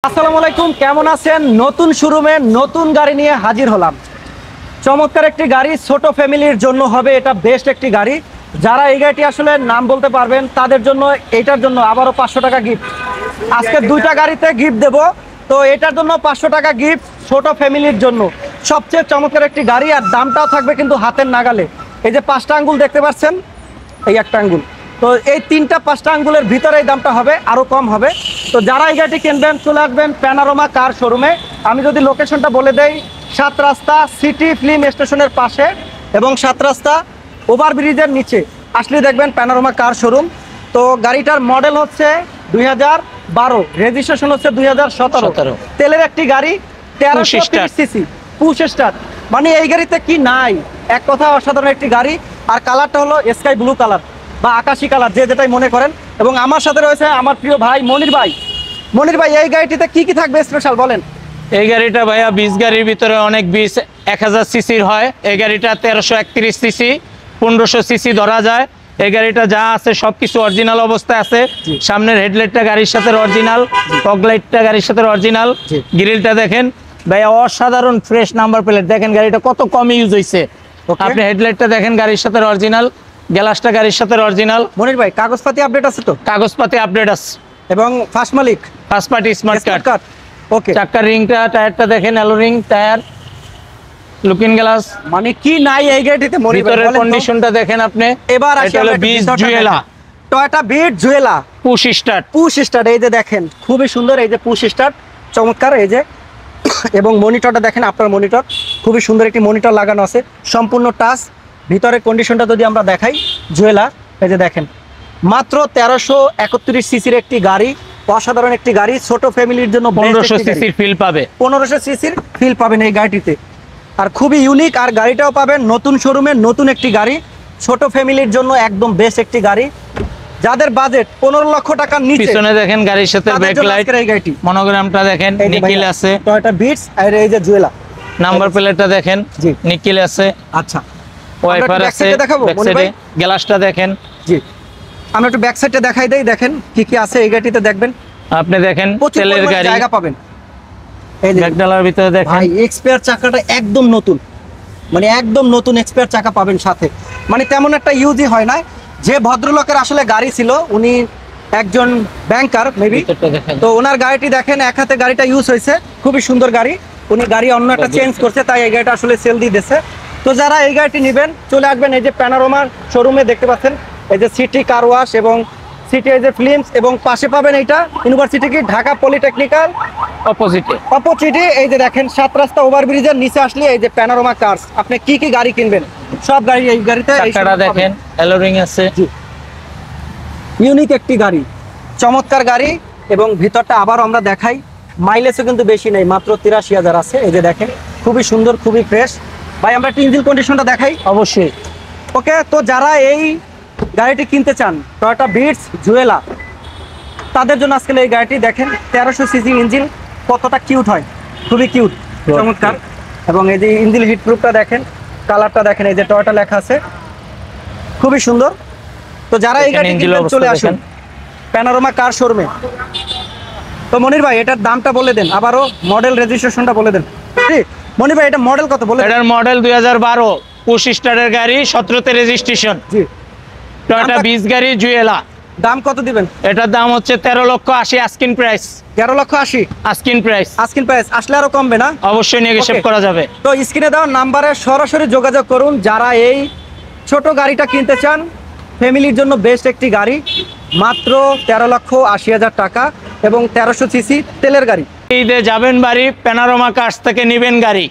আসসালামু আলাইকুম, কেমন আছেন? নতুন শোরুমে নতুন গাড়ি নিয়ে হাজির হলাম। চমৎকার একটি গাড়ি, ছোট ফ্যামিলির জন্য হবে এটা বেস্ট একটি গাড়ি। যারা এই গাড়িটি আসলে নাম বলতে পারবেন তাদের জন্য এটার জন্য আবারও 500 টাকা গিফট। আজকে দুইটা গাড়িতে গিফট দেব, তো এটার জন্য 500 টাকা গিফট ছোট ফ্যামিলির জন্য। সবচেয়ে চমৎকার একটি গাড়ি, আর দামটাও থাকবে কিন্তু হাতের নাগালে। এই যে 5টা আঙ্গুল দেখতে পাচ্ছেন, এই একটা আঙ্গুল, তো এই 5টা আঙ্গুলের ভিতরে এই দামটা হবে, আরও কম হবে। তো যারা এই গাড়িটি কিনবেন চলে আসবেন প্যানোরামা কার শোরুমে। আমি যদি লোকেশনটা বলে দেই, 7 রাস্তা সিটি ফিল্ম স্টেশনের পাশে এবং 7 রাস্তা ওভারব্রিজের নিচে আসলে দেখবেন প্যানোরামা কার শোরুম। তো গাড়িটার মডেল হচ্ছে 2012, রেজিস্ট্রেশন হচ্ছে 2017। তেলের একটি গাড়ি, 1330 সিসি, পুশ স্টার্ট। মানে এই গাড়িতে কি নাই, এক কথা অসাধারণ একটি গাড়ি। আর কালারটা হলো স্কাই ব্লু কালার বা আকাশি কালার, যে যেটাই মনে করেন। এবং আমার সাথে রয়েছে আমার প্রিয় ভাই মনির ভাই। মনির ভাই, এই গাড়িটিতে কি কি থাকবে স্পেশাল বলেন? এই গাড়িটা ভাইয়া 20 গাড়ির ভিতরে অনেক 1000 সিসির হয়। এই গাড়িটা 1331 সিসি, 1500 সিসি ধরা যায়। এই গাড়িটা যা আছে সবকিছু অরিজিনাল অবস্থায় আছে। সামনের হেডলাইটটা গাড়ির সাথে অরিজিনাল, ফগ লাইটটা গাড়ির সাথে অরিজিনাল, গ্রিলটা দেখেন ভাইয়া অসাধারণ ফ্রেশ নাম্বার প্লেট। দেখেন গাড়িটা কত কম ইউজ হয়েছে। আপনি হেডলাইটটা দেখেন গাড়ির সাথে অরিজিনাল, গ্লাসটা গাড়ির সাথে অরিজিনাল। মনির ভাই, কাগজপাতি আপডেট আছে তো? কাগজপাতি আপডেট আছে এবং ফার্স্ট মালিক, ফার্স্ট পার্টি স্মার্ট কার্ড। ওকে, চাকার রিংটা, টায়ারটা দেখেন aloe ring tyre, looking glass. মানে কি নাই এই গাড়িটিতে মনির ভাই? ভিতরের কন্ডিশনটা দেখেন আপনি। এবার আসি আমরা বিট জুয়েলা, টয়োটা বিট Jewela push start. Push start, এই যে দেখেন খুবই সুন্দর, এই যে পুশ স্টার্ট চমৎকার। এই যে এবং মনিটরটা দেখেন, আপনার মনিটর খুবই সুন্দর একটি মনিটর লাগানো আছে, সম্পূর্ণ টাচ। ভিতরের কন্ডিশনটা যদি আমরা দেখাই, জুয়েলা, এই যে দেখেন মাত্র 1331 সিসির একটি গাড়ি, অসাধারণ একটি গাড়ি। ছোট ফ্যামিলির জন্য 1500 সিসির ফিল পাবে, 1500 সিসির ফিল পাবেন এই গাড়িটিতে। আর খুবই ইউনিক, আর গাড়িটাও পাবেন নতুন শোরুমের নতুন একটি গাড়ি। ছোট ফ্যামিলির জন্য একদম বেস্ট একটি গাড়ি। যাদের বাজেট 15 লক্ষ টাকার নিচে, পিছনে দেখেন গাড়ির সাথে ব্যাকলাইট, এই গাড়িটি মনোগ্রামটা দেখেন, নিকেল আছে, টয়োটা বিটস, আর এই যে জুয়েলা নাম্বার প্লেটটা দেখেন, জি নিকেল আছে। আচ্ছা, ওয়াইপার আছে, ব্যাক সাইডে গ্লাসটা দেখেন। জি, আমরা একটু ব্যাক সাইডটা দেখাই দেই, দেখেন কি কি আছে এই গাড়িতে। দেখবেন আপনি দেখেন তেলের গাড়ি, জায়গা পাবেন। এই যে ব্যাকডালার ভিতরে দেখেন ভাই, এক্সপায়ার চাকাটা একদম নতুন, মানে একদম নতুন এক্সপায়ার চাকা পাবেন সাথে। মানে তেমন একটা ইউজই হয় না। যে ভদ্রলোকের আসলে গাড়ি ছিল, উনি একজন ব্যাংকার মেবি, তো ওনার গাড়িটি দেখেন এক হাতে গাড়িটা ইউজ হয়েছে, খুবই সুন্দর গাড়ি। উনি গাড়ি অন্য একটা চেঞ্জ করছে, তাই এই গাড়িটা আসলে সেল দিয়ে দিয়েছে। তো যারা এই গাড়িটি নেবেন চলে আসবেন এই যে প্যানোরামা শোরুমে। দেখতে পাচ্ছেন এই যে সিটি কার ওয়াশ এবং সিটি এই যে ফিল্মস, এবং পাশে পাবেন এইটা ইউনিভার্সিটি কি ঢাকা পলিটেকনিক্যাল অপোজিটে। এই যে দেখেন 7 রাস্তা ওভারব্রিজের নিচে আসলে এই যে প্যানোরামা কার্স। আপনি কি কি গাড়ি কিনবেন সব গাড়ি এই গাড়িতে। চাকাটা দেখেন অ্যালো রিং আছে, ইউনিক একটি গাড়ি, চমৎকার গাড়ি। এবং ভিতরটা আবার আমরা দেখাই, মাইলেজও কিন্তু বেশি নেই, মাত্র 83,000 আছে। এই যে দেখেন খুবই সুন্দর, খুবই ফ্রেশ। ভাই, আমরা একটা ইঞ্জিন কন্ডিশনটা দেখাই অবশ্যই। ওকে, তো যারা এই গাড়িটি কিনতে চান টয়োটা বিটস জুয়েলা, তাদের জন্য আজকে এই গাড়িটি দেখেন 1300 সিসি ইঞ্জিন, কতটা কিউট হয়, খুবই কিউট, চমৎকার। এবং এই যে ইঞ্জিন হিট প্রুফটা দেখেন, কালারটা দেখেন, এই যে টয়োটা লেখা আছে, খুবই সুন্দর। তো যারা এই গাড়িটি কিনতে চলে আসুন প্যানোরামা কার শোরুমে। তো মনির ভাই, এটার দামটা বলে দেন, আবারও মডেল রেজিস্ট্রেশনটা বলে দেন। মনির ভাই, এটা মডেল কত বলে? এটার মডেল 2012, পুশ স্টার্টের গাড়ি, 17তে রেজিস্ট্রেশন। জি, টয়োটা 20 গাড়ি জুয়েলা। দাম কত দিবেন? এটার দাম হচ্ছে 13,80,000 asking price. 13,80,000 asking price. Asking price, আসলে আরো কমবে না? অবশ্যই নেগোশিয়েট করা যাবে। তো স্ক্রিনে দেওয়া নাম্বারে সরাসরি যোগাযোগ করুন যারা এই ছোট গাড়িটা কিনতে চান। ফ্যামিলির জন্য বেস্ট একটি গাড়ি, মাত্র 13,80,000 টাকা এবং 1300 সিসি তেলের গাড়ি। ঈদে যাবেন বাড়ি, প্যানোরামা কার্স থেকে নেবেন গাড়ি।